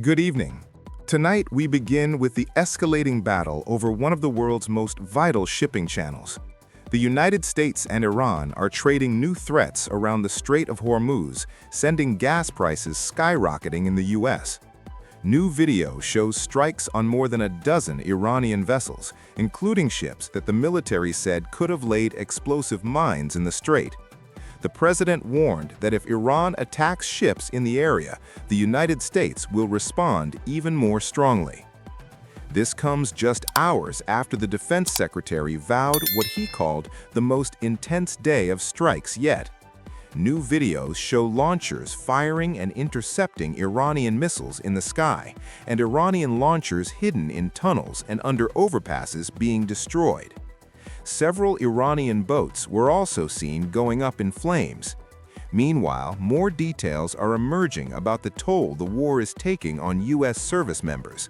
Good evening. Tonight, we begin with the escalating battle over one of the world's most vital shipping channels. The United States and Iran are trading new threats around the Strait of Hormuz, sending gas prices skyrocketing in the U.S. New video shows strikes on more than a dozen Iranian vessels, including ships that the military said could have laid explosive mines in the strait. The president warned that if Iran attacks ships in the area, the United States will respond even more strongly. This comes just hours after the defense secretary vowed what he called the most intense day of strikes yet. New videos show launchers firing and intercepting Iranian missiles in the sky, and Iranian launchers hidden in tunnels and under overpasses being destroyed. Several Iranian boats were also seen going up in flames. Meanwhile, more details are emerging about the toll the war is taking on U.S. service members.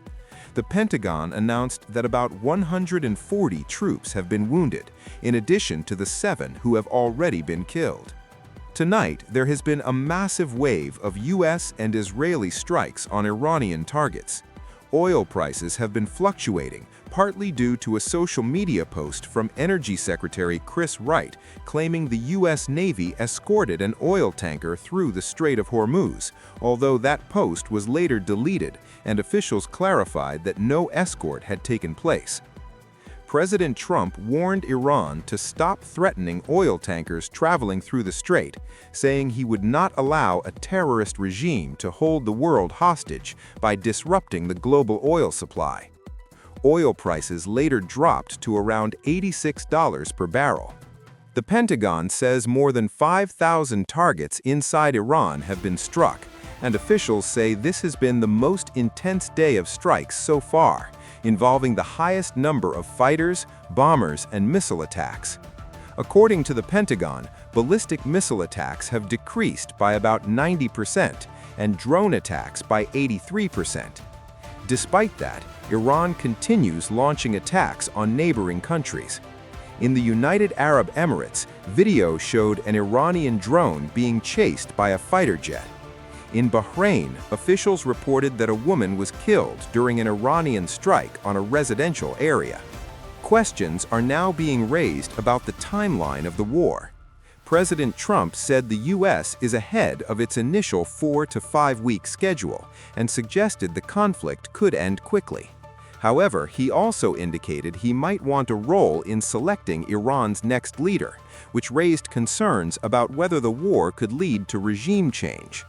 The Pentagon announced that about 140 troops have been wounded, in addition to the 7 who have already been killed. Tonight, there has been a massive wave of U.S. and Israeli strikes on Iranian targets. Oil prices have been fluctuating, partly due to a social media post from Energy Secretary Chris Wright claiming the U.S. Navy escorted an oil tanker through the Strait of Hormuz, although that post was later deleted and officials clarified that no escort had taken place. President Trump warned Iran to stop threatening oil tankers traveling through the strait, saying he would not allow a terrorist regime to hold the world hostage by disrupting the global oil supply. Oil prices later dropped to around $86 per barrel. The Pentagon says more than 5,000 targets inside Iran have been struck, and officials say this has been the most intense day of strikes so far, involving the highest number of fighters, bombers, and missile attacks. According to the Pentagon, ballistic missile attacks have decreased by about 90% and drone attacks by 83%. Despite that, Iran continues launching attacks on neighboring countries. In the United Arab Emirates, video showed an Iranian drone being chased by a fighter jet. In Bahrain, officials reported that a woman was killed during an Iranian strike on a residential area. Questions are now being raised about the timeline of the war. President Trump said the U.S. is ahead of its initial 4 to 5 week schedule and suggested the conflict could end quickly. However, he also indicated he might want a role in selecting Iran's next leader, which raised concerns about whether the war could lead to regime change.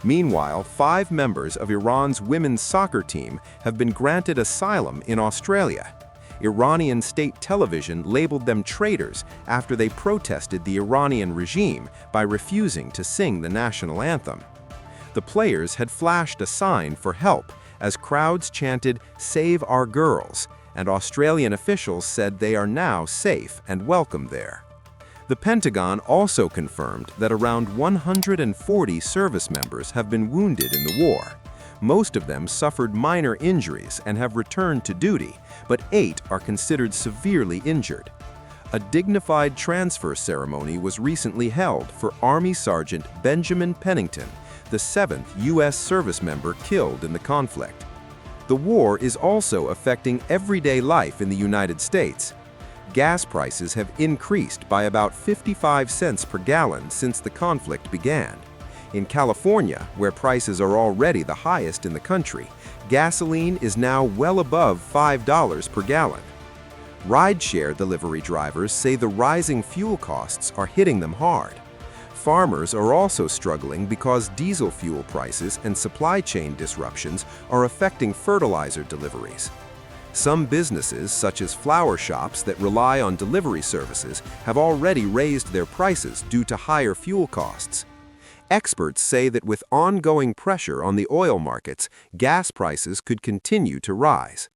Meanwhile, 5 members of Iran's women's soccer team have been granted asylum in Australia. Iranian state television labeled them traitors after they protested the Iranian regime by refusing to sing the national anthem. The players had flashed a sign for help as crowds chanted, "Save our girls," and Australian officials said they are now safe and welcome there. The Pentagon also confirmed that around 140 service members have been wounded in the war. Most of them suffered minor injuries and have returned to duty, but 8 are considered severely injured. A dignified transfer ceremony was recently held for Army Sergeant Benjamin Pennington, the 7th U.S. service member killed in the conflict. The war is also affecting everyday life in the United States. Gas prices have increased by about 55 cents per gallon since the conflict began. In California, where prices are already the highest in the country, gasoline is now well above $5 per gallon. Rideshare delivery drivers say the rising fuel costs are hitting them hard. Farmers are also struggling because diesel fuel prices and supply chain disruptions are affecting fertilizer deliveries. Some businesses, such as flower shops that rely on delivery services, have already raised their prices due to higher fuel costs. Experts say that with ongoing pressure on the oil markets, gas prices could continue to rise.